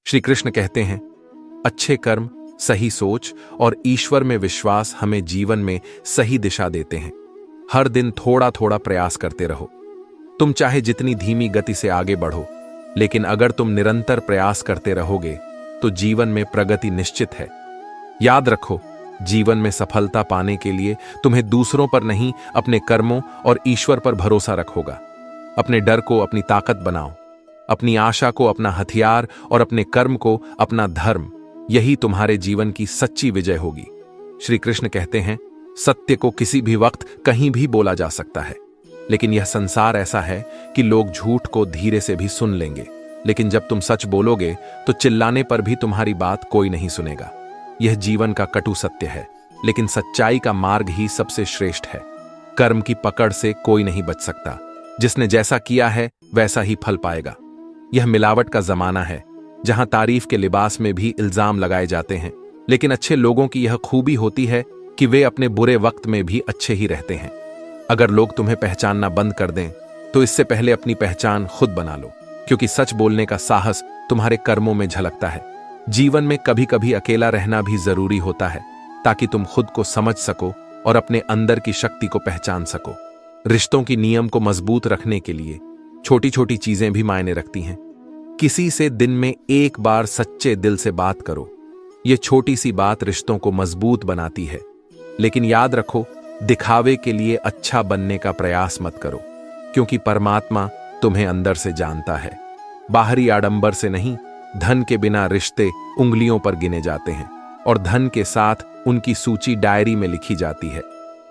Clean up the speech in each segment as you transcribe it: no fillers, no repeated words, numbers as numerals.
श्री कृष्ण कहते हैं, अच्छे कर्म, सही सोच और ईश्वर में विश्वास हमें जीवन में सही दिशा देते हैं। हर दिन थोड़ा थोड़ा प्रयास करते रहो। तुम चाहे जितनी धीमी गति से आगे बढ़ो, लेकिन अगर तुम निरंतर प्रयास करते रहोगे तो जीवन में प्रगति निश्चित है। याद रखो, जीवन में सफलता पाने के लिए तुम्हें दूसरों पर नहीं, अपने कर्मों और ईश्वर पर भरोसा रखोगा। अपने डर को अपनी ताकत बनाओ, अपनी आशा को अपना हथियार और अपने कर्म को अपना धर्म। यही तुम्हारे जीवन की सच्ची विजय होगी। श्री कृष्ण कहते हैं, सत्य को किसी भी वक्त कहीं भी बोला जा सकता है, लेकिन यह संसार ऐसा है कि लोग झूठ को धीरे से भी सुन लेंगे, लेकिन जब तुम सच बोलोगे तो चिल्लाने पर भी तुम्हारी बात कोई नहीं सुनेगा। यह जीवन का कटु सत्य है, लेकिन सच्चाई का मार्ग ही सबसे श्रेष्ठ है। कर्म की पकड़ से कोई नहीं बच सकता। जिसने जैसा किया है वैसा ही फल पाएगा। यह मिलावट का जमाना है, जहां तारीफ के लिबास में भी इल्जाम लगाए जाते हैं, लेकिन अच्छे लोगों की यह खूबी होती है कि वे अपने बुरे वक्त में भी अच्छे ही रहते हैं। अगर लोग तुम्हें पहचानना बंद कर दें तो इससे पहले अपनी पहचान खुद बना लो, क्योंकि सच बोलने का साहस तुम्हारे कर्मों में झलकता है। जीवन में कभी कभी अकेला रहना भी जरूरी होता है, ताकि तुम खुद को समझ सको और अपने अंदर की शक्ति को पहचान सको। रिश्तों की नियम को मजबूत रखने के लिए छोटी छोटी चीजें भी मायने रखती हैं। किसी से दिन में एक बार सच्चे दिल से बात करो। यह छोटी सी बात रिश्तों को मजबूत बनाती है। लेकिन याद रखो, दिखावे के लिए अच्छा बनने का प्रयास मत करो, क्योंकि परमात्मा तुम्हें अंदर से जानता है। बाहरी आडंबर से नहीं, धन के बिना रिश्ते उंगलियों पर गिने जाते हैं, और धन के साथ उनकी सूची डायरी में लिखी जाती है।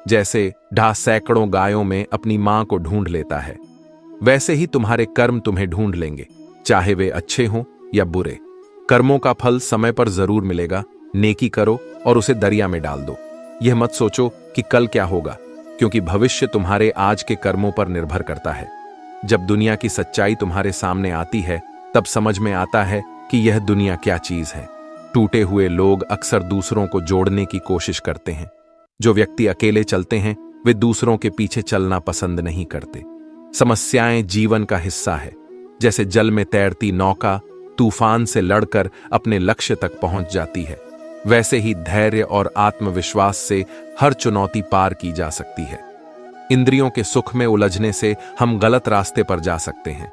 जैसे ढा सैकड़ों गायों में अपनी मां को ढूंढ लेता है, वैसे ही तुम्हारे कर्म तुम्हें ढूंढ लेंगे, चाहे वे अच्छे हों या बुरे। कर्मों का फल समय पर जरूर मिलेगा। नेकी करो और उसे दरिया में डाल दो। यह मत सोचो कि कल क्या होगा, क्योंकि भविष्य तुम्हारे आज के कर्मों पर निर्भर करता है। जब दुनिया की सच्चाई तुम्हारे सामने आती है, तब समझ में आता है कि यह दुनिया क्या चीज है। टूटे हुए लोग अक्सर दूसरों को जोड़ने की कोशिश करते हैं। जो व्यक्ति अकेले चलते हैं, वे दूसरों के पीछे चलना पसंद नहीं करते। समस्याएं जीवन का हिस्सा है। जैसे जल में तैरती नौका तूफान से लड़कर अपने लक्ष्य तक पहुंच जाती है, वैसे ही धैर्य और आत्मविश्वास से हर चुनौती पार की जा सकती है। इंद्रियों के सुख में उलझने से हम गलत रास्ते पर जा सकते हैं,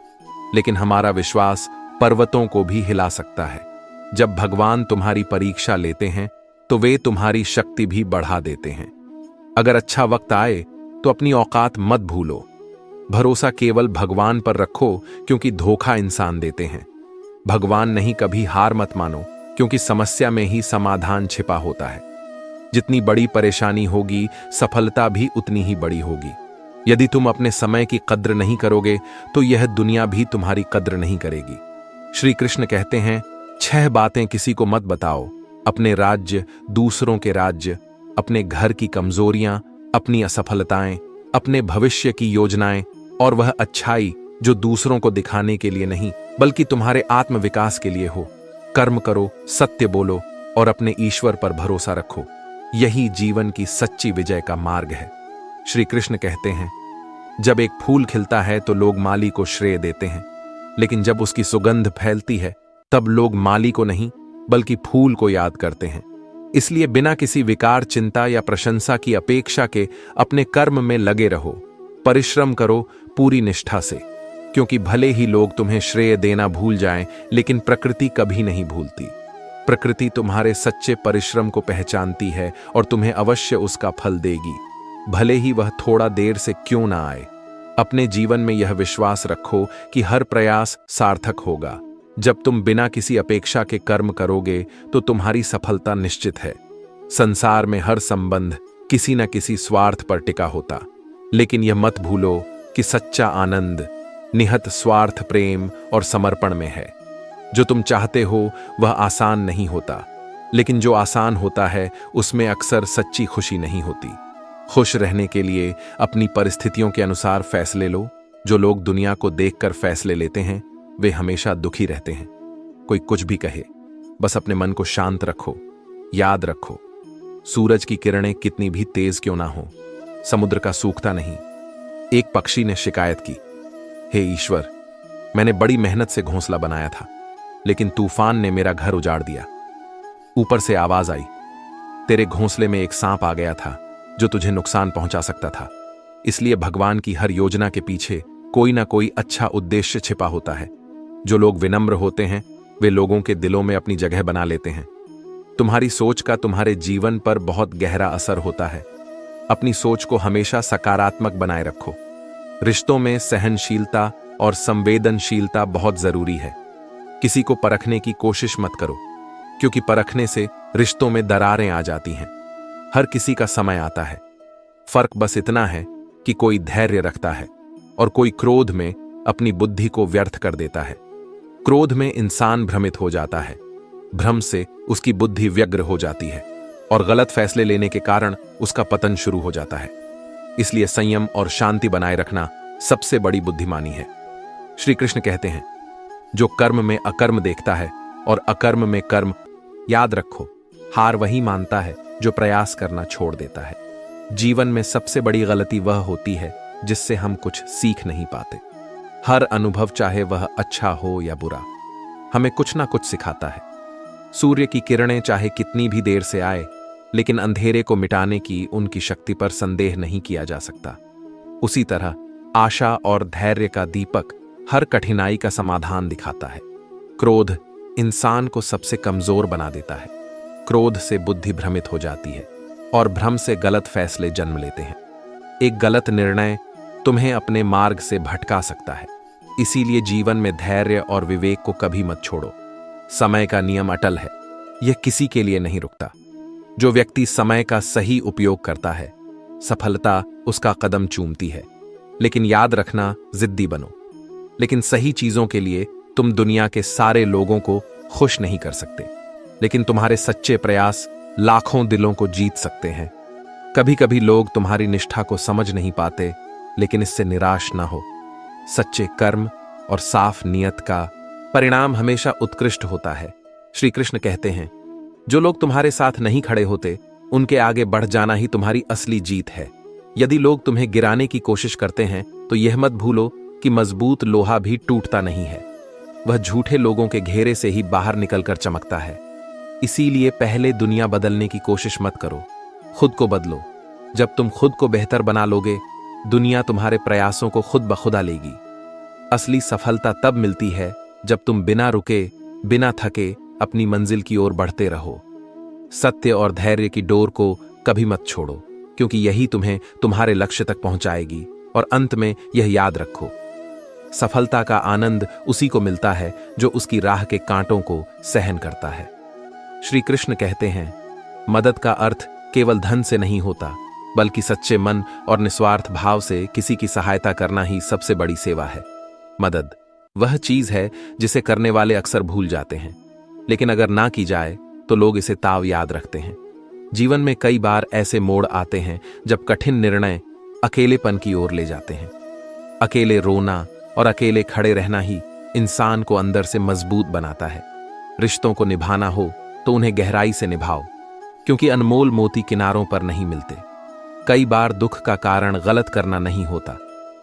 लेकिन हमारा विश्वास पर्वतों को भी हिला सकता है। जब भगवान तुम्हारी परीक्षा लेते हैं तो वे तुम्हारी शक्ति भी बढ़ा देते हैं। अगर अच्छा वक्त आए तो अपनी औकात मत भूलो। भरोसा केवल भगवान पर रखो, क्योंकि धोखा इंसान देते हैं। भगवान नहीं, कभी हार मत मानो, क्योंकि समस्या में ही समाधान छिपा होता है। जितनी बड़ी परेशानी होगी, सफलता भी उतनी ही बड़ी होगी। यदि तुम अपने समय की कद्र नहीं करोगे तो यह दुनिया भी तुम्हारी कद्र नहीं करेगी। श्री कृष्ण कहते हैं, 6 बातें किसी को मत बताओ। अपने राज्य, दूसरों के राज्य, अपने घर की कमजोरियां, अपनी असफलताएं, अपने भविष्य की योजनाएं, और वह अच्छाई जो दूसरों को दिखाने के लिए नहीं, बल्कि तुम्हारे आत्मविकास के लिए हो। कर्म करो, सत्य बोलो और अपने ईश्वर पर भरोसा रखो। यही जीवन की सच्ची विजय का मार्ग है। श्री कृष्ण कहते हैं, जब एक फूल खिलता है तो लोग माली को श्रेय देते हैं, लेकिन जब उसकी सुगंध फैलती है तब लोग माली को नहीं बल्कि फूल को याद करते हैं। इसलिए बिना किसी विकार, चिंता या प्रशंसा की अपेक्षा के अपने कर्म में लगे रहो। परिश्रम करो पूरी निष्ठा से, क्योंकि भले ही लोग तुम्हें श्रेय देना भूल जाएं, लेकिन प्रकृति कभी नहीं भूलती। प्रकृति तुम्हारे सच्चे परिश्रम को पहचानती है और तुम्हें अवश्य उसका फल देगी, भले ही वह थोड़ा देर से क्यों ना आए। अपने जीवन में यह विश्वास रखो कि हर प्रयास सार्थक होगा। जब तुम बिना किसी अपेक्षा के कर्म करोगे तो तुम्हारी सफलता निश्चित है। संसार में हर संबंध किसी न किसी स्वार्थ पर टिका होता, लेकिन यह मत भूलो कि सच्चा आनंद निहत स्वार्थ, प्रेम और समर्पण में है। जो तुम चाहते हो वह आसान नहीं होता, लेकिन जो आसान होता है उसमें अक्सर सच्ची खुशी नहीं होती। खुश रहने के लिए अपनी परिस्थितियों के अनुसार फैसले लो। जो लोग दुनिया को देखकर फैसले लेते हैं वे हमेशा दुखी रहते हैं। कोई कुछ भी कहे, बस अपने मन को शांत रखो। याद रखो, सूरज की किरणें कितनी भी तेज क्यों ना हो, समुद्र का सूखता नहीं। एक पक्षी ने शिकायत की, हे ईश्वर, मैंने बड़ी मेहनत से घोंसला बनाया था, लेकिन तूफान ने मेरा घर उजाड़ दिया। ऊपर से आवाज आई, तेरे घोंसले में एक सांप आ गया था जो तुझे नुकसान पहुंचा सकता था। इसलिए भगवान की हर योजना के पीछे कोई ना कोई अच्छा उद्देश्य छिपा होता है। जो लोग विनम्र होते हैं वे लोगों के दिलों में अपनी जगह बना लेते हैं। तुम्हारी सोच का तुम्हारे जीवन पर बहुत गहरा असर होता है। अपनी सोच को हमेशा सकारात्मक बनाए रखो। रिश्तों में सहनशीलता और संवेदनशीलता बहुत जरूरी है। किसी को परखने की कोशिश मत करो, क्योंकि परखने से रिश्तों में दरारें आ जाती हैं। हर किसी का समय आता है। फर्क बस इतना है कि कोई धैर्य रखता है और कोई क्रोध में अपनी बुद्धि को व्यर्थ कर देता है। क्रोध में इंसान भ्रमित हो जाता है, भ्रम से उसकी बुद्धि व्यग्र हो जाती है और गलत फैसले लेने के कारण उसका पतन शुरू हो जाता है। इसलिए संयम और शांति बनाए रखना सबसे बड़ी बुद्धिमानी है। श्री कृष्ण कहते हैं, जो कर्म में अकर्म देखता है और अकर्म में कर्म, याद रखो हार वही मानता है जो प्रयास करना छोड़ देता है। जीवन में सबसे बड़ी गलती वह होती है जिससे हम कुछ सीख नहीं पाते। हर अनुभव, चाहे वह अच्छा हो या बुरा, हमें कुछ ना कुछ सिखाता है। सूर्य की किरणें चाहे कितनी भी देर से आए, लेकिन अंधेरे को मिटाने की उनकी शक्ति पर संदेह नहीं किया जा सकता। उसी तरह आशा और धैर्य का दीपक हर कठिनाई का समाधान दिखाता है। क्रोध इंसान को सबसे कमजोर बना देता है। क्रोध से बुद्धि भ्रमित हो जाती है और भ्रम से गलत फैसले जन्म लेते हैं। एक गलत निर्णय तुम्हें अपने मार्ग से भटका सकता है। इसीलिए जीवन में धैर्य और विवेक को कभी मत छोड़ो। समय का नियम अटल है, यह किसी के लिए नहीं रुकता। जो व्यक्ति समय का सही उपयोग करता है, सफलता उसका कदम चूमती है। लेकिन याद रखना, जिद्दी बनो। लेकिन सही चीजों के लिए तुम दुनिया के सारे लोगों को खुश नहीं कर सकते, लेकिन तुम्हारे सच्चे प्रयास लाखों दिलों को जीत सकते हैं। कभी कभी लोग तुम्हारी निष्ठा को समझ नहीं पाते, लेकिन इससे निराश ना हो। सच्चे कर्म और साफ नियत का परिणाम हमेशा उत्कृष्ट होता है। श्री कृष्ण कहते हैं, जो लोग तुम्हारे साथ नहीं खड़े होते, उनके आगे बढ़ जाना ही तुम्हारी असली जीत है। यदि लोग तुम्हें गिराने की कोशिश करते हैं, तो यह मत भूलो कि मजबूत लोहा भी टूटता नहीं है। वह झूठे लोगों के घेरे से ही बाहर निकलकर चमकता है। इसीलिए पहले दुनिया बदलने की कोशिश मत करो, खुद को बदलो। जब तुम खुद को बेहतर बना लोगे, दुनिया तुम्हारे प्रयासों को खुद ब खुदा लेगी। असली सफलता तब मिलती है जब तुम बिना रुके, बिना थके अपनी मंजिल की ओर बढ़ते रहो। सत्य और धैर्य की डोर को कभी मत छोड़ो, क्योंकि यही तुम्हें तुम्हारे लक्ष्य तक पहुंचाएगी। और अंत में यह याद रखो, सफलता का आनंद उसी को मिलता है जो उसकी राह के कांटों को सहन करता है। श्री कृष्ण कहते हैं, मदद का अर्थ केवल धन से नहीं होता, बल्कि सच्चे मन और निस्वार्थ भाव से किसी की सहायता करना ही सबसे बड़ी सेवा है। मदद वह चीज है जिसे करने वाले अक्सर भूल जाते हैं, लेकिन अगर ना की जाए तो लोग इसे ताव याद रखते हैं। जीवन में कई बार ऐसे मोड़ आते हैं जब कठिन निर्णय अकेलेपन की ओर ले जाते हैं। अकेले रोना और अकेले खड़े रहना ही इंसान को अंदर से मजबूत बनाता है। रिश्तों को निभाना हो तो उन्हें गहराई से निभाओ, क्योंकि अनमोल मोती किनारों पर नहीं मिलते। कई बार दुख का कारण गलत करना नहीं होता,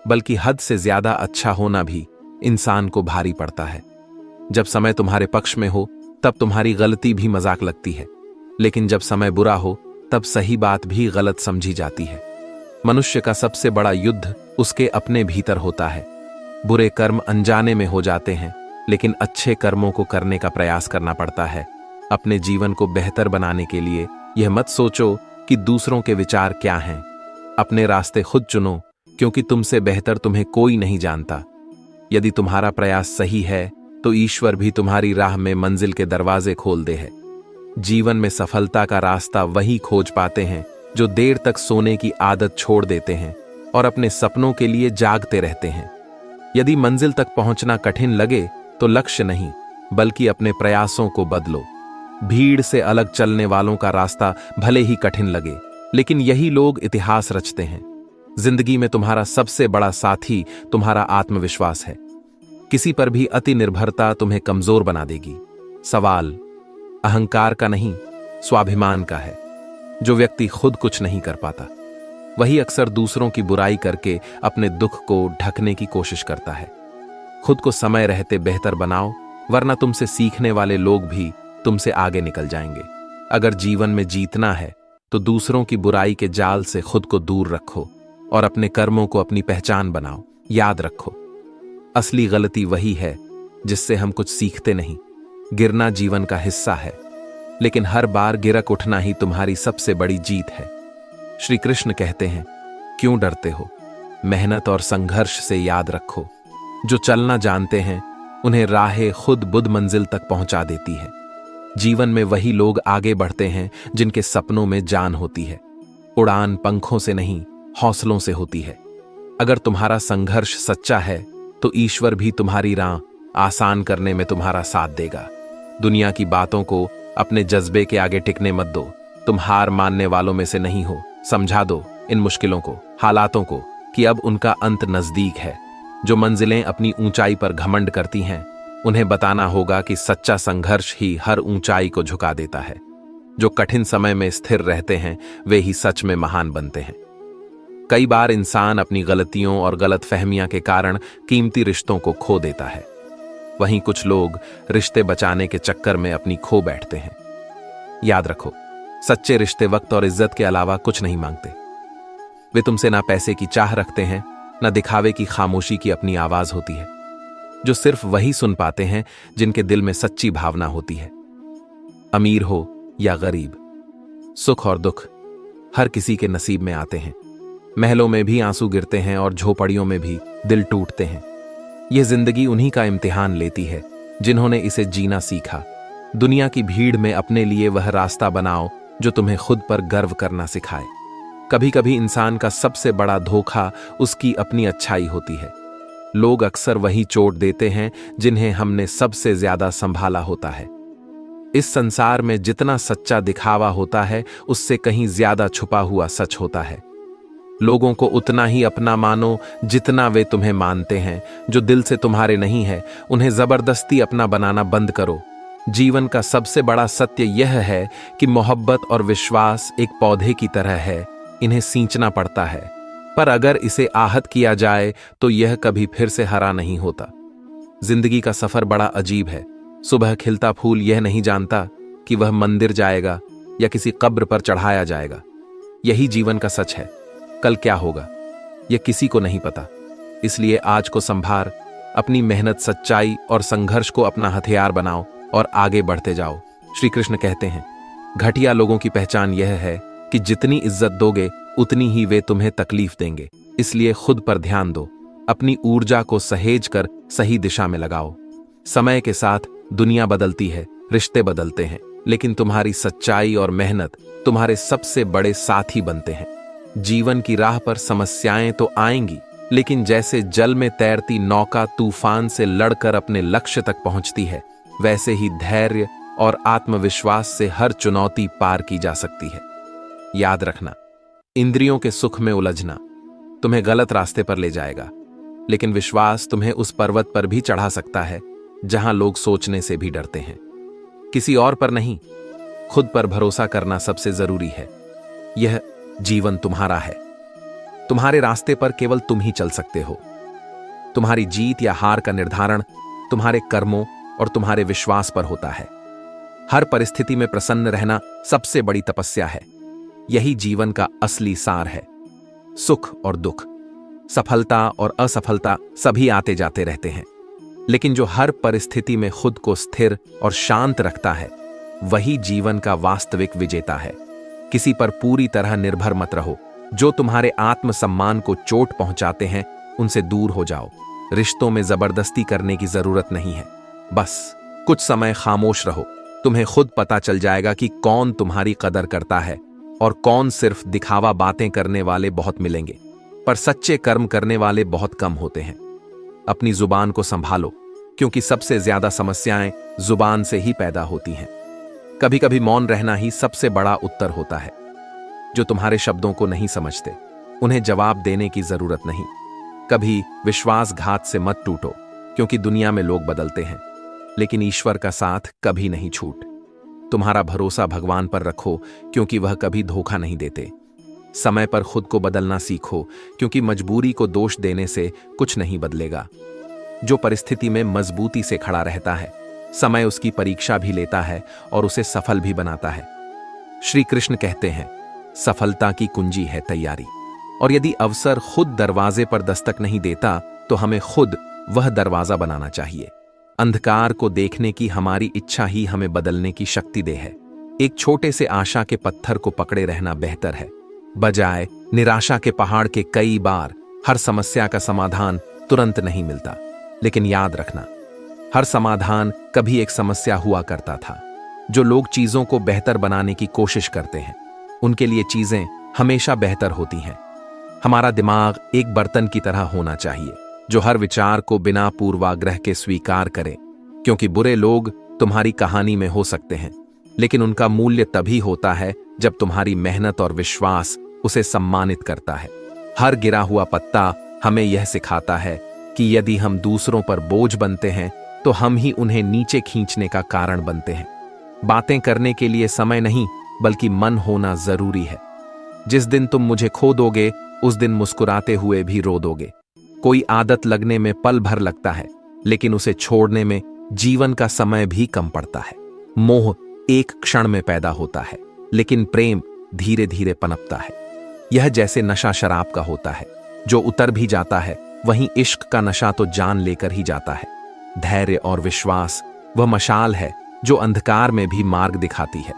बल्कि हद से ज्यादा अच्छा होना भी इंसान को भारी पड़ता है। जब समय तुम्हारे पक्ष में हो तब तुम्हारी गलती भी मजाक लगती है, लेकिन जब समय बुरा हो तब सही बात भी गलत समझी जाती है। मनुष्य का सबसे बड़ा युद्ध उसके अपने भीतर होता है। बुरे कर्म अनजाने में हो जाते हैं, लेकिन अच्छे कर्मों को करने का प्रयास करना पड़ता है। अपने जीवन को बेहतर बनाने के लिए यह मत सोचो कि दूसरों के विचार क्या हैं। अपने रास्ते खुद चुनो, क्योंकि तुमसे बेहतर तुम्हें कोई नहीं जानता। यदि तुम्हारा प्रयास सही है तो ईश्वर भी तुम्हारी राह में मंजिल के दरवाजे खोल दे है। जीवन में सफलता का रास्ता वही खोज पाते हैं जो देर तक सोने की आदत छोड़ देते हैं और अपने सपनों के लिए जागते रहते हैं। यदि मंजिल तक पहुंचना कठिन लगे तो लक्ष्य नहीं, बल्कि अपने प्रयासों को बदलो। भीड़ से अलग चलने वालों का रास्ता भले ही कठिन लगे, लेकिन यही लोग इतिहास रचते हैं। जिंदगी में तुम्हारा सबसे बड़ा साथी तुम्हारा आत्मविश्वास है। किसी पर भी अति निर्भरता तुम्हें कमजोर बना देगी। सवाल अहंकार का नहीं, स्वाभिमान का है। जो व्यक्ति खुद कुछ नहीं कर पाता, वही अक्सर दूसरों की बुराई करके अपने दुख को ढकने की कोशिश करता है। खुद को समय रहते बेहतर बनाओ, वरना तुमसे सीखने वाले लोग भी तुमसे आगे निकल जाएंगे। अगर जीवन में जीतना है तो दूसरों की बुराई के जाल से खुद को दूर रखो और अपने कर्मों को अपनी पहचान बनाओ। याद रखो, असली गलती वही है जिससे हम कुछ सीखते नहीं। गिरना जीवन का हिस्सा है, लेकिन हर बार गिरक उठना ही तुम्हारी सबसे बड़ी जीत है। श्री कृष्ण कहते हैं, क्यों डरते हो? मेहनत और संघर्ष से याद रखो। जो चलना जानते हैं उन्हें राहें खुद बुद्ध मंजिल तक पहुंचा देती है। जीवन में वही लोग आगे बढ़ते हैं जिनके सपनों में जान होती है। उड़ान पंखों से नहीं, हौसलों से होती है। अगर तुम्हारा संघर्ष सच्चा है तो ईश्वर भी तुम्हारी राह आसान करने में तुम्हारा साथ देगा। दुनिया की बातों को अपने जज्बे के आगे टिकने मत दो। तुम हार मानने वालों में से नहीं हो। समझा दो इन मुश्किलों को, हालातों को, कि अब उनका अंत नजदीक है। जो मंजिलें अपनी ऊंचाई पर घमंड करती हैं, उन्हें बताना होगा कि सच्चा संघर्ष ही हर ऊंचाई को झुका देता है। जो कठिन समय में स्थिर रहते हैं वे ही सच में महान बनते हैं। कई बार इंसान अपनी गलतियों और गलतफहमियां के कारण कीमती रिश्तों को खो देता है। वहीं कुछ लोग रिश्ते बचाने के चक्कर में अपनी खो बैठते हैं। याद रखो, सच्चे रिश्ते वक्त और इज्जत के अलावा कुछ नहीं मांगते। वे तुमसे ना पैसे की चाह रखते हैं, ना दिखावे की खामोशी की अपनी आवाज होती है। जो सिर्फ वही सुन पाते हैं जिनके दिल में सच्ची भावना होती है। अमीर हो या गरीब, सुख और दुख हर किसी के नसीब में आते हैं। महलों में भी आंसू गिरते हैं और झोपड़ियों में भी दिल टूटते हैं। यह जिंदगी उन्हीं का इम्तिहान लेती है जिन्होंने इसे जीना सीखा। दुनिया की भीड़ में अपने लिए वह रास्ता बनाओ जो तुम्हें खुद पर गर्व करना सिखाए। कभी कभी इंसान का सबसे बड़ा धोखा उसकी अपनी अच्छाई होती है। लोग अक्सर वही चोट देते हैं जिन्हें हमने सबसे ज्यादा संभाला होता है। इस संसार में जितना सच्चा दिखावा होता है उससे कहीं ज्यादा छुपा हुआ सच होता है। लोगों को उतना ही अपना मानो जितना वे तुम्हें मानते हैं। जो दिल से तुम्हारे नहीं है उन्हें जबरदस्ती अपना बनाना बंद करो। जीवन का सबसे बड़ा सत्य यह है कि मोहब्बत और विश्वास एक पौधे की तरह है, इन्हें सींचना पड़ता है, पर अगर इसे आहत किया जाए तो यह कभी फिर से हरा नहीं होता। जिंदगी का सफर बड़ा अजीब है। सुबह खिलता फूल यह नहीं जानता कि वह मंदिर जाएगा या किसी कब्र पर चढ़ाया जाएगा। यही जीवन का सच है। कल क्या होगा यह किसी को नहीं पता। इसलिए आज को संभार, अपनी मेहनत, सच्चाई और संघर्ष को अपना हथियार बनाओ और आगे बढ़ते जाओ। श्री कृष्ण कहते हैं, घटिया लोगों की पहचान यह है कि जितनी इज्जत दोगे उतनी ही वे तुम्हें तकलीफ देंगे। इसलिए खुद पर ध्यान दो, अपनी ऊर्जा को सहेज कर सही दिशा में लगाओ। समय के साथ दुनिया बदलती है, रिश्ते बदलते हैं, लेकिन तुम्हारी सच्चाई और मेहनत तुम्हारे सबसे बड़े साथी बनते हैं। जीवन की राह पर समस्याएं तो आएंगी, लेकिन जैसे जल में तैरती नौका तूफान से लड़कर अपने लक्ष्य तक पहुंचती है, वैसे ही धैर्य और आत्मविश्वास से हर चुनौती पार की जा सकती है। याद रखना, इंद्रियों के सुख में उलझना तुम्हें गलत रास्ते पर ले जाएगा, लेकिन विश्वास तुम्हें उस पर्वत पर भी चढ़ा सकता है जहां लोग सोचने से भी डरते हैं। किसी और पर नहीं, खुद पर भरोसा करना सबसे जरूरी है। यह जीवन तुम्हारा है। तुम्हारे रास्ते पर केवल तुम ही चल सकते हो। तुम्हारी जीत या हार का निर्धारण तुम्हारे कर्मों और तुम्हारे विश्वास पर होता है। हर परिस्थिति में प्रसन्न रहना सबसे बड़ी तपस्या है। यही जीवन का असली सार है। सुख और दुख, सफलता और असफलता सभी आते जाते रहते हैं, लेकिन जो हर परिस्थिति में खुद को स्थिर और शांत रखता है वही जीवन का वास्तविक विजेता है। किसी पर पूरी तरह निर्भर मत रहो। जो तुम्हारे आत्मसम्मान को चोट पहुंचाते हैं उनसे दूर हो जाओ। रिश्तों में जबरदस्ती करने की जरूरत नहीं है। बस कुछ समय खामोश रहो। तुम्हें खुद पता चल जाएगा कि कौन तुम्हारी कदर करता है और कौन सिर्फ दिखावा बातें करने वाले बहुत मिलेंगे, पर सच्चे कर्म करने वाले बहुत कम होते हैं। अपनी जुबान को संभालो, क्योंकि सबसे ज्यादा समस्याएं जुबान से ही पैदा होती हैं। कभी कभी मौन रहना ही सबसे बड़ा उत्तर होता है। जो तुम्हारे शब्दों को नहीं समझते उन्हें जवाब देने की जरूरत नहीं। कभी विश्वासघात से मत टूटो, क्योंकि दुनिया में लोग बदलते हैं, लेकिन ईश्वर का साथ कभी नहीं छूट। तुम्हारा भरोसा भगवान पर रखो, क्योंकि वह कभी धोखा नहीं देते। समय पर खुद को बदलना सीखो, क्योंकि मजबूरी को दोष देने से कुछ नहीं बदलेगा। जो परिस्थिति में मजबूती से खड़ा रहता है समय उसकी परीक्षा भी लेता है और उसे सफल भी बनाता है। श्री कृष्ण कहते हैं, सफलता की कुंजी है तैयारी, और यदि अवसर खुद दरवाजे पर दस्तक नहीं देता तो हमें खुद वह दरवाजा बनाना चाहिए। अंधकार को देखने की हमारी इच्छा ही हमें बदलने की शक्ति दे है। एक छोटे से आशा के पत्थर को पकड़े रहना बेहतर है, बजाय निराशा के पहाड़ के। कई बार हर समस्या का समाधान तुरंत नहीं मिलता, लेकिन याद रखना, हर समाधान कभी एक समस्या हुआ करता था। जो लोग चीजों को बेहतर बनाने की कोशिश करते हैं, उनके लिए चीजें हमेशा बेहतर होती हैं। हमारा दिमाग एक बर्तन की तरह होना चाहिए, जो हर विचार को बिना पूर्वाग्रह के स्वीकार करे, क्योंकि बुरे लोग तुम्हारी कहानी में हो सकते हैं, लेकिन उनका मूल्य तभी होता है जब तुम्हारी मेहनत और विश्वास उसे सम्मानित करता है। हर गिरा हुआ पत्ता हमें यह सिखाता है कि यदि हम दूसरों पर बोझ बनते हैं तो हम ही उन्हें नीचे खींचने का कारण बनते हैं। बातें करने के लिए समय नहीं, बल्कि मन होना जरूरी है। जिस दिन तुम मुझे खो दोगे, उस दिन मुस्कुराते हुए भी रो दोगे। कोई आदत लगने में पल भर लगता है, लेकिन उसे छोड़ने में जीवन का समय भी कम पड़ता है। मोह एक क्षण में पैदा होता है, लेकिन प्रेम धीरे धीरे पनपता है। यह जैसे नशा शराब का होता है, जो उतर भी जाता है, वहीं इश्क का नशा तो जान लेकर ही जाता है। धैर्य और विश्वास वह मशाल है जो अंधकार में भी मार्ग दिखाती है।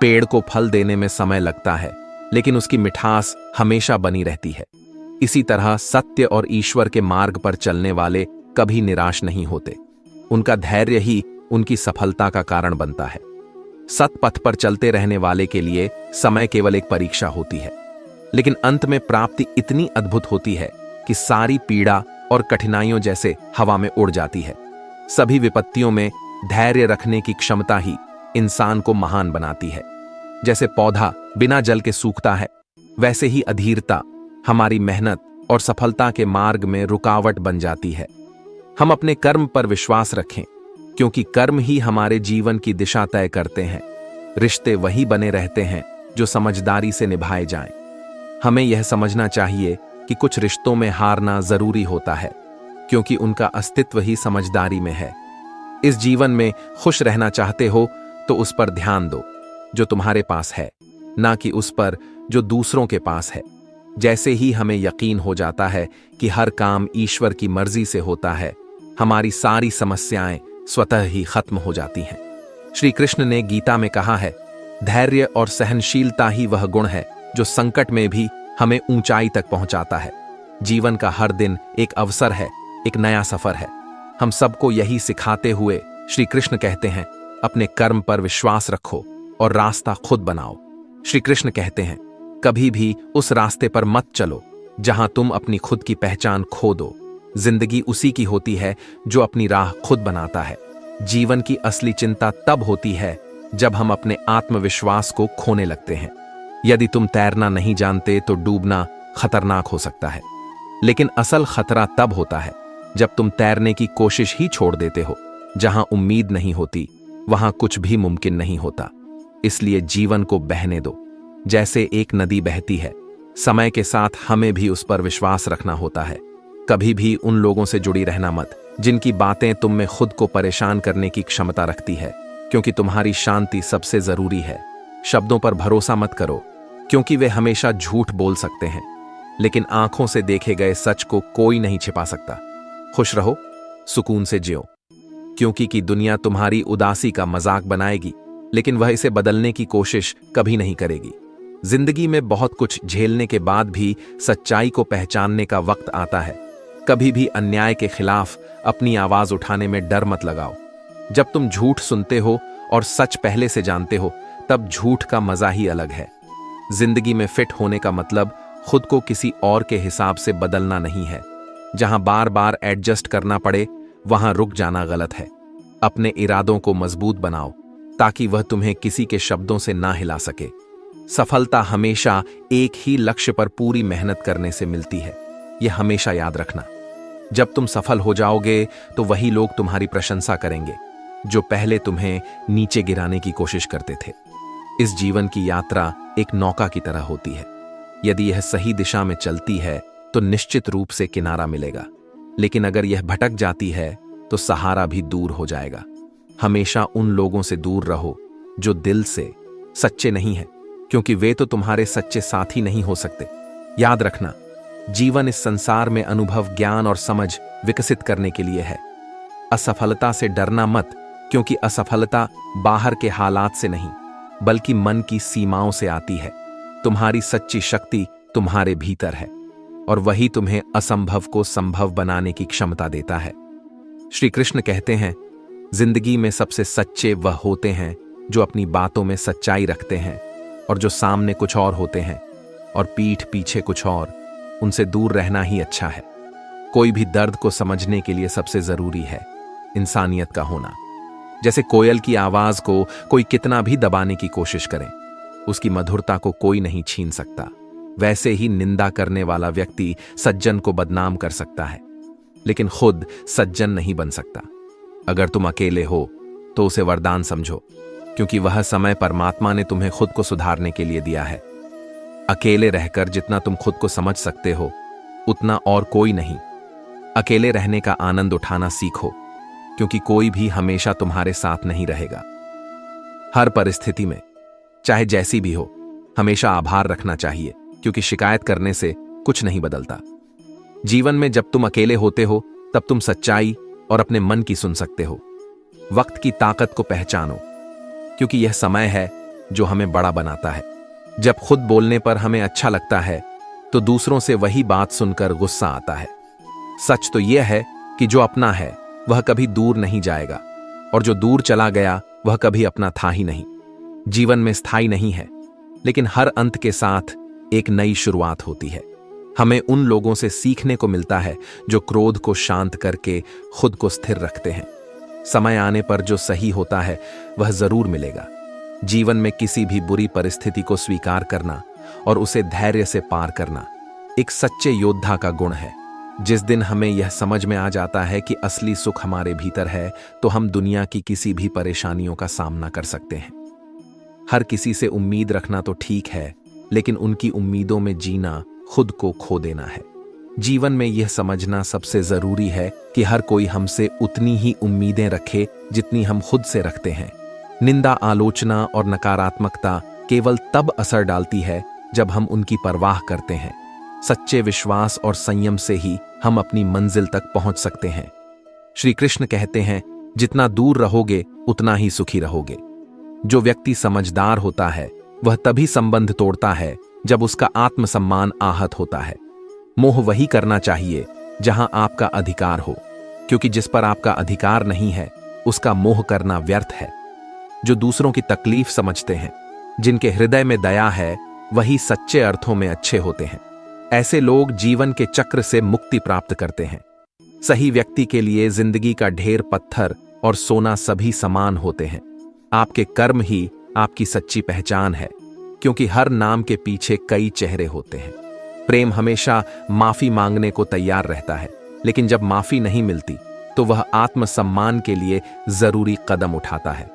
पेड़ को फल देने में समय लगता है, लेकिन उसकी मिठास हमेशा बनी रहती है। इसी तरह सत्य और ईश्वर के मार्ग पर चलने वाले कभी निराश नहीं होते। उनका धैर्य ही उनकी सफलता का कारण बनता है। सत्पथ पर चलते रहने वाले के लिए समय केवल एक परीक्षा होती है, लेकिन अंत में प्राप्ति इतनी अद्भुत होती है कि सारी पीड़ा और कठिनाइयों जैसे हवा में उड़ जाती है। सभी विपत्तियों में धैर्य रखने की क्षमता ही इंसान को महान बनाती है। जैसे पौधा बिना जल के सूखता है, वैसे ही अधीरता हमारी मेहनत और सफलता के मार्ग में रुकावट बन जाती है। हम अपने कर्म पर विश्वास रखें, क्योंकि कर्म ही हमारे जीवन की दिशा तय करते हैं। रिश्ते वही बने रहते हैं जो समझदारी से निभाए जाएं। हमें यह समझना चाहिए कि कुछ रिश्तों में हारना जरूरी होता है, क्योंकि उनका अस्तित्व ही समझदारी में है। इस जीवन में खुश रहना चाहते हो तो उस पर ध्यान दो जो तुम्हारे पास है, ना कि उस पर जो दूसरों के पास है। जैसे ही हमें यकीन हो जाता है कि हर काम ईश्वर की मर्जी से होता है, हमारी सारी समस्याएं स्वतः ही खत्म हो जाती हैं। श्री कृष्ण ने गीता में कहा है, धैर्य और सहनशीलता ही वह गुण है जो संकट में भी हमें ऊंचाई तक पहुंचाता है। जीवन का हर दिन एक अवसर है, एक नया सफर है। हम सबको यही सिखाते हुए श्री कृष्ण कहते हैं, अपने कर्म पर विश्वास रखो और रास्ता खुद बनाओ। श्री कृष्ण कहते हैं, कभी भी उस रास्ते पर मत चलो जहां तुम अपनी खुद की पहचान खो दो। जिंदगी उसी की होती है जो अपनी राह खुद बनाता है। जीवन की असली चिंता तब होती है जब हम अपने आत्मविश्वास को खोने लगते हैं। यदि तुम तैरना नहीं जानते तो डूबना खतरनाक हो सकता है, लेकिन असल खतरा तब होता है जब तुम तैरने की कोशिश ही छोड़ देते हो। जहां उम्मीद नहीं होती, वहां कुछ भी मुमकिन नहीं होता। इसलिए जीवन को बहने दो, जैसे एक नदी बहती है। समय के साथ हमें भी उस पर विश्वास रखना होता है। कभी भी उन लोगों से जुड़ी रहना मत जिनकी बातें तुम में खुद को परेशान करने की क्षमता रखती है, क्योंकि तुम्हारी शांति सबसे जरूरी है। शब्दों पर भरोसा मत करो, क्योंकि वे हमेशा झूठ बोल सकते हैं, लेकिन आंखों से देखे गए सच को कोई नहीं छिपा सकता। खुश रहो, सुकून से जियो, क्योंकि की दुनिया तुम्हारी उदासी का मजाक बनाएगी, लेकिन वह इसे बदलने की कोशिश कभी नहीं करेगी। जिंदगी में बहुत कुछ झेलने के बाद भी सच्चाई को पहचानने का वक्त आता है। कभी भी अन्याय के खिलाफ अपनी आवाज उठाने में डर मत लगाओ। जब तुम झूठ सुनते हो और सच पहले से जानते हो, तब झूठ का मजा ही अलग है। जिंदगी में फिट होने का मतलब खुद को किसी और के हिसाब से बदलना नहीं है। जहां बार बार एडजस्ट करना पड़े, वहां रुक जाना गलत है। अपने इरादों को मजबूत बनाओ, ताकि वह तुम्हें किसी के शब्दों से ना हिला सके। सफलता हमेशा एक ही लक्ष्य पर पूरी मेहनत करने से मिलती है, यह हमेशा याद रखना। जब तुम सफल हो जाओगे तो वही लोग तुम्हारी प्रशंसा करेंगे जो पहले तुम्हें नीचे गिराने की कोशिश करते थे। इस जीवन की यात्रा एक नौका की तरह होती है। यदि यह सही दिशा में चलती है तो निश्चित रूप से किनारा मिलेगा, लेकिन अगर यह भटक जाती है तो सहारा भी दूर हो जाएगा। हमेशा उन लोगों से दूर रहो जो दिल से सच्चे नहीं हैं, क्योंकि वे तो तुम्हारे सच्चे साथी नहीं हो सकते। याद रखना, जीवन इस संसार में अनुभव, ज्ञान और समझ विकसित करने के लिए है। असफलता से डरना मत, क्योंकि असफलता बाहर के हालात से नहीं बल्कि मन की सीमाओं से आती है। तुम्हारी सच्ची शक्ति तुम्हारे भीतर है और वही तुम्हें असंभव को संभव बनाने की क्षमता देता है। श्री कृष्ण कहते हैं, जिंदगी में सबसे सच्चे वह होते हैं जो अपनी बातों में सच्चाई रखते हैं, और जो सामने कुछ और होते हैं और पीठ पीछे कुछ और, उनसे दूर रहना ही अच्छा है। कोई भी दर्द को समझने के लिए सबसे जरूरी है इंसानियत का होना। जैसे कोयल की आवाज को कोई कितना भी दबाने की कोशिश करे, उसकी मधुरता को कोई नहीं छीन सकता, वैसे ही निंदा करने वाला व्यक्ति सज्जन को बदनाम कर सकता है, लेकिन खुद सज्जन नहीं बन सकता। अगर तुम अकेले हो तो उसे वरदान समझो, क्योंकि वह समय परमात्मा ने तुम्हें खुद को सुधारने के लिए दिया है। अकेले रहकर जितना तुम खुद को समझ सकते हो उतना और कोई नहीं। अकेले रहने का आनंद उठाना सीखो, क्योंकि कोई भी हमेशा तुम्हारे साथ नहीं रहेगा। हर परिस्थिति में, चाहे जैसी भी हो, हमेशा आभार रखना चाहिए, क्योंकि शिकायत करने से कुछ नहीं बदलता। जीवन में जब तुम अकेले होते हो तब तुम सच्चाई और अपने मन की सुन सकते हो। वक्त की ताकत को पहचानो, क्योंकि यह समय है जो हमें बड़ा बनाता है। जब खुद बोलने पर हमें अच्छा लगता है तो दूसरों से वही बात सुनकर गुस्सा आता है। सच तो यह है कि जो अपना है वह कभी दूर नहीं जाएगा, और जो दूर चला गया वह कभी अपना था ही नहीं। जीवन में स्थायी नहीं है, लेकिन हर अंत के साथ एक नई शुरुआत होती है। हमें उन लोगों से सीखने को मिलता है जो क्रोध को शांत करके खुद को स्थिर रखते हैं। समय आने पर जो सही होता है वह जरूर मिलेगा। जीवन में किसी भी बुरी परिस्थिति को स्वीकार करना और उसे धैर्य से पार करना एक सच्चे योद्धा का गुण है। जिस दिन हमें यह समझ में आ जाता है कि असली सुख हमारे भीतर है, तो हम दुनिया की किसी भी परेशानियों का सामना कर सकते हैं। हर किसी से उम्मीद रखना तो ठीक है, लेकिन उनकी उम्मीदों में जीना खुद को खो देना है। जीवन में यह समझना सबसे जरूरी है कि हर कोई हमसे उतनी ही उम्मीदें रखे जितनी हम खुद से रखते हैं। निंदा, आलोचना और नकारात्मकता केवल तब असर डालती है जब हम उनकी परवाह करते हैं। सच्चे विश्वास और संयम से ही हम अपनी मंजिल तक पहुंच सकते हैं। श्री कृष्ण कहते हैं, जितना दूर रहोगे उतना ही सुखी रहोगे। जो व्यक्ति समझदार होता है वह तभी संबंध तोड़ता है जब उसका आत्मसम्मान आहत होता है। मोह वही करना चाहिए जहां आपका अधिकार हो, क्योंकि जिस पर आपका अधिकार नहीं है उसका मोह करना व्यर्थ है। जो दूसरों की तकलीफ समझते हैं, जिनके हृदय में दया है, वही सच्चे अर्थों में अच्छे होते हैं। ऐसे लोग जीवन के चक्र से मुक्ति प्राप्त करते हैं। सही व्यक्ति के लिए जिंदगी का ढेर पत्थर और सोना सभी समान होते हैं। आपके कर्म ही आपकी सच्ची पहचान है, क्योंकि हर नाम के पीछे कई चेहरे होते हैं। प्रेम हमेशा माफी मांगने को तैयार रहता है, लेकिन जब माफी नहीं मिलती तो वह आत्मसम्मान के लिए जरूरी कदम उठाता है।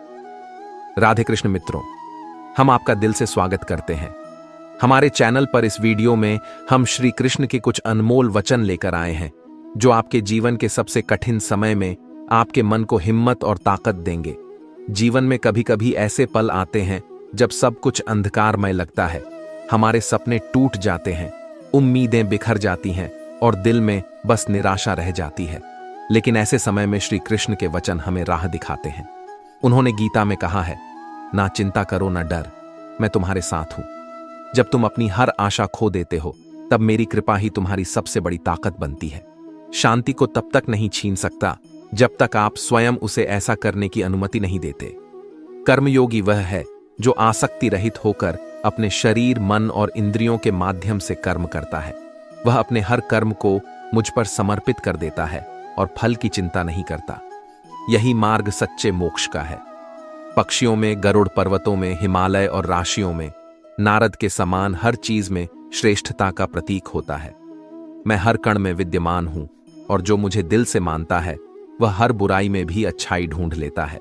राधे कृष्ण मित्रों, हम आपका दिल से स्वागत करते हैं। हमारे चैनल पर इस वीडियो में हम श्री कृष्ण के कुछ अनमोल वचन लेकर आए हैं, जो आपके जीवन के सबसे कठिन समय में आपके मन को हिम्मत और ताकत देंगे। जीवन में कभी कभी ऐसे पल आते हैं जब सब कुछ अंधकारमय लगता है, हमारे सपने टूट जाते हैं, उम्मीदें बिखर जाती हैं और दिल में बस निराशा रह जाती है। लेकिन ऐसे समय में श्री कृष्ण के वचन हमें राह दिखाते हैं। उन्होंने गीता में कहा है, ना चिंता करो ना डर, मैं तुम्हारे साथ हूं। जब तुम अपनी हर आशा खो देते हो तब मेरी कृपा ही तुम्हारी सबसे बड़ी ताकत बनती है। शांति को तब तक नहीं छीन सकता जब तक आप स्वयं उसे ऐसा करने की अनुमति नहीं देते। कर्मयोगी वह है जो आसक्ति रहित होकर अपने शरीर, मन और इंद्रियों के माध्यम से कर्म करता है। वह अपने हर कर्म को मुझ पर समर्पित कर देता है और फल की चिंता नहीं करता। यही मार्ग सच्चे मोक्ष का है। पक्षियों में, गरुड़ पर्वतों में, हिमालय और राशियों में, नारद के समान हर चीज में श्रेष्ठता का प्रतीक होता है। मैं हर कण में विद्यमान हूं, और जो मुझे दिल से मानता है वह हर बुराई में भी अच्छाई ढूंढ लेता है।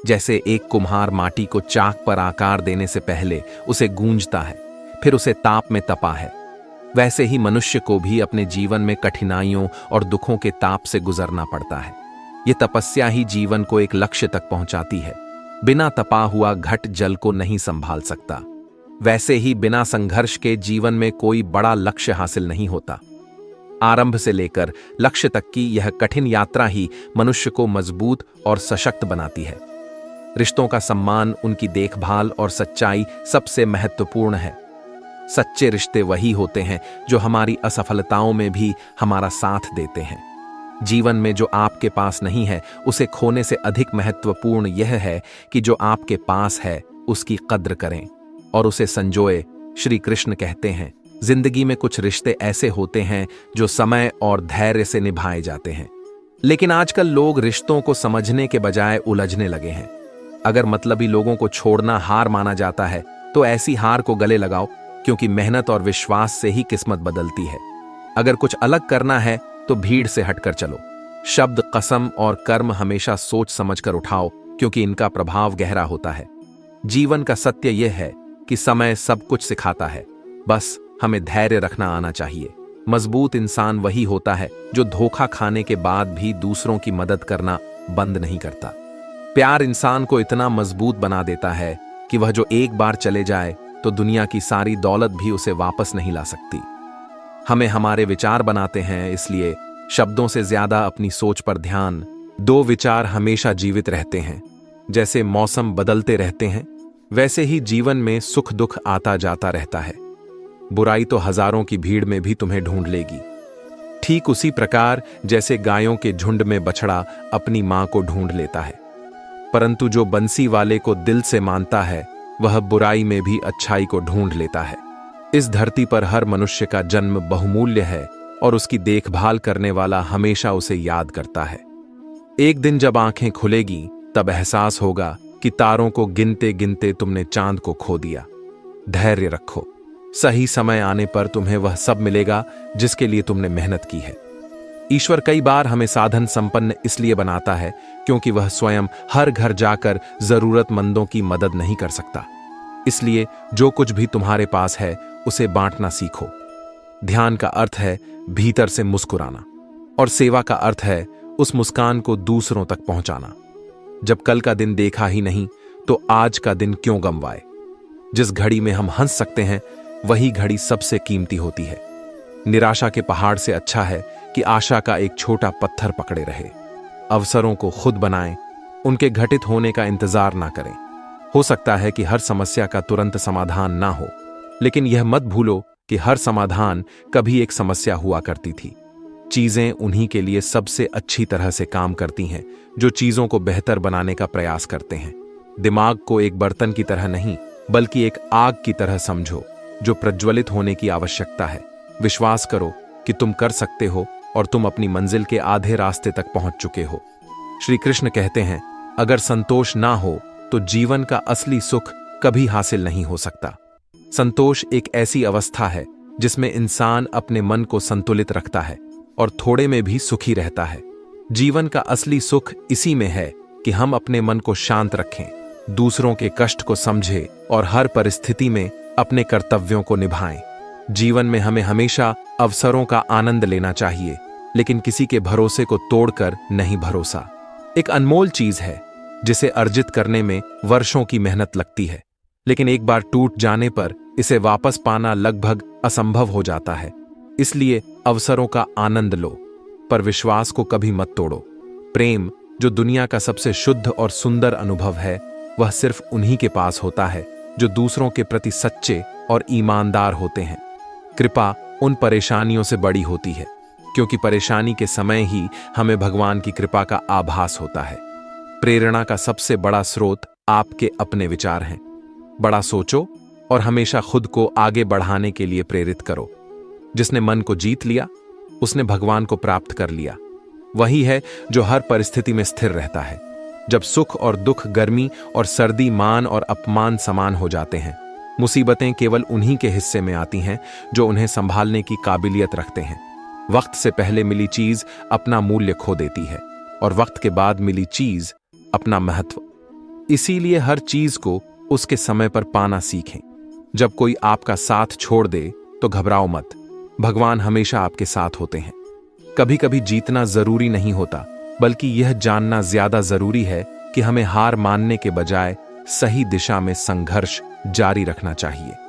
जैसे एक कुम्हार माटी को चाक पर आकार देने से पहले उसे गूंजता है, फिर उसे ताप में तपा है, वैसे ही मनुष्य को भी अपने जीवन में कठिनाइयों और दुखों के ताप से गुजरना पड़ता है। ये तपस्या ही जीवन को एक लक्ष्य तक पहुंचाती है। बिना तपा हुआ घट जल को नहीं संभाल सकता। वैसे ही बिना संघर्ष के जीवन में कोई बड़ा लक्ष्य हासिल नहीं होता। आरंभ से लेकर लक्ष्य तक की यह कठिन यात्रा ही मनुष्य को मजबूत और सशक्त बनाती है। रिश्तों का सम्मान, उनकी देखभाल और सच्चाई सबसे महत्वपूर्ण है। सच्चे रिश्ते वही होते हैं जो हमारी असफलताओं में भी हमारा साथ देते हैं। जीवन में जो आपके पास नहीं है उसे खोने से अधिक महत्वपूर्ण यह है कि जो आपके पास है उसकी कद्र करें और उसे संजोए। श्री कृष्ण कहते हैं, जिंदगी में कुछ रिश्ते ऐसे होते हैं जो समय और धैर्य से निभाए जाते हैं, लेकिन आजकल लोग रिश्तों को समझने के बजाय उलझने लगे हैं। अगर मतलबी लोगों को छोड़ना हार माना जाता है तो ऐसी हार को गले लगाओ, क्योंकि मेहनत और विश्वास से ही किस्मत बदलती है। अगर कुछ अलग करना है तो भीड़ से हटकर चलो। शब्द, कसम और कर्म हमेशा सोच समझकर उठाओ, क्योंकि इनका प्रभाव गहरा होता है। जीवन का सत्य यह है कि समय सब कुछ सिखाता है, बस हमें धैर्य रखना आना चाहिए। मजबूत इंसान वही होता है जो धोखा खाने के बाद भी दूसरों की मदद करना बंद नहीं करता। प्यार इंसान को इतना मजबूत बना देता है कि वह जो एक बार चले जाए तो दुनिया की सारी दौलत भी उसे वापस नहीं ला सकती। हमें हमारे विचार बनाते हैं, इसलिए शब्दों से ज्यादा अपनी सोच पर ध्यान। दो विचार हमेशा जीवित रहते हैं। जैसे मौसम बदलते रहते हैं, वैसे ही जीवन में सुख दुख आता जाता रहता है। बुराई तो हजारों की भीड़ में भी तुम्हें ढूंढ लेगी। ठीक उसी प्रकार जैसे गायों के झुंड में बछड़ा अपनी मां को ढूंढ लेता है, परंतु जो बंसी वाले को दिल से मानता है वह बुराई में भी अच्छाई को ढूंढ लेता है। इस धरती पर हर मनुष्य का जन्म बहुमूल्य है और उसकी देखभाल करने वाला हमेशा उसे याद करता है। एक दिन जब आंखें खुलेगी तब एहसास होगा कि तारों को गिनते गिनते तुमने चांद को खो दिया। धैर्य रखो, सही समय आने पर तुम्हें वह सब मिलेगा जिसके लिए तुमने मेहनत की है। ईश्वर कई बार हमें साधन संपन्न इसलिए बनाता है क्योंकि वह स्वयं हर घर जाकर जरूरतमंदों की मदद नहीं कर सकता। इसलिए जो कुछ भी तुम्हारे पास है उसे बांटना सीखो। ध्यान का अर्थ है भीतर से मुस्कुराना, और सेवा का अर्थ है उस मुस्कान को दूसरों तक पहुंचाना। जब कल का दिन देखा ही नहीं तो आज का दिन क्यों गंवाए। जिस घड़ी में हम हंस सकते हैं वही घड़ी सबसे कीमती होती है। निराशा के पहाड़ से अच्छा है कि आशा का एक छोटा पत्थर पकड़े रहे। अवसरों को खुद बनाएं, उनके घटित होने का इंतजार ना करें। हो सकता है कि हर समस्या का तुरंत समाधान ना हो, लेकिन यह मत भूलो कि हर समाधान कभी एक समस्या हुआ करती थी। चीजें उन्हीं के लिए सबसे अच्छी तरह से काम करती हैं जो चीजों को बेहतर बनाने का प्रयास करते हैं। दिमाग को एक बर्तन की तरह नहीं बल्कि एक आग की तरह समझो जो प्रज्वलित होने की आवश्यकता है। विश्वास करो कि तुम कर सकते हो और तुम अपनी मंजिल के आधे रास्ते तक पहुंच चुके हो। श्री कृष्ण कहते हैं, अगर संतोष ना हो तो जीवन का असली सुख कभी हासिल नहीं हो सकता। संतोष एक ऐसी अवस्था है जिसमें इंसान अपने मन को संतुलित रखता है और थोड़े में भी सुखी रहता है। जीवन का असली सुख इसी में है कि हम अपने मन को शांत रखें, दूसरों के कष्ट को समझें और हर परिस्थिति में अपने कर्तव्यों को निभाएं। जीवन में हमें हमेशा अवसरों का आनंद लेना चाहिए, लेकिन किसी के भरोसे को तोड़कर नहीं। भरोसा एक अनमोल चीज है जिसे अर्जित करने में वर्षों की मेहनत लगती है, लेकिन एक बार टूट जाने पर इसे वापस पाना लगभग असंभव हो जाता है। इसलिए अवसरों का आनंद लो, पर विश्वास को कभी मत तोड़ो। प्रेम, जो दुनिया का सबसे शुद्ध और सुंदर अनुभव है, वह सिर्फ उन्हीं के पास होता है जो दूसरों के प्रति सच्चे और ईमानदार होते हैं। कृपा उन परेशानियों से बड़ी होती है, क्योंकि परेशानी के समय ही हमें भगवान की कृपा का आभास होता है। प्रेरणा का सबसे बड़ा स्रोत आपके अपने विचार हैं। बड़ा सोचो और हमेशा खुद को आगे बढ़ाने के लिए प्रेरित करो। जिसने मन को जीत लिया उसने भगवान को प्राप्त कर लिया। वही है जो हर परिस्थिति में स्थिर रहता है। जब सुख और दुख, गर्मी और सर्दी, मान और अपमान समान हो जाते हैं। मुसीबतें केवल उन्हीं के हिस्से में आती हैं जो उन्हें संभालने की काबिलियत रखते हैं। वक्त से पहले मिली चीज अपना मूल्य खो देती है और वक्त के बाद मिली चीज अपना महत्व। इसीलिए हर चीज को उसके समय पर पाना सीखें। जब कोई आपका साथ छोड़ दे तो घबराओ मत, भगवान हमेशा आपके साथ होते हैं। कभी कभी जीतना जरूरी नहीं होता, बल्कि यह जानना ज्यादा जरूरी है कि हमें हार मानने के बजाय सही दिशा में संघर्ष जारी रखना चाहिए।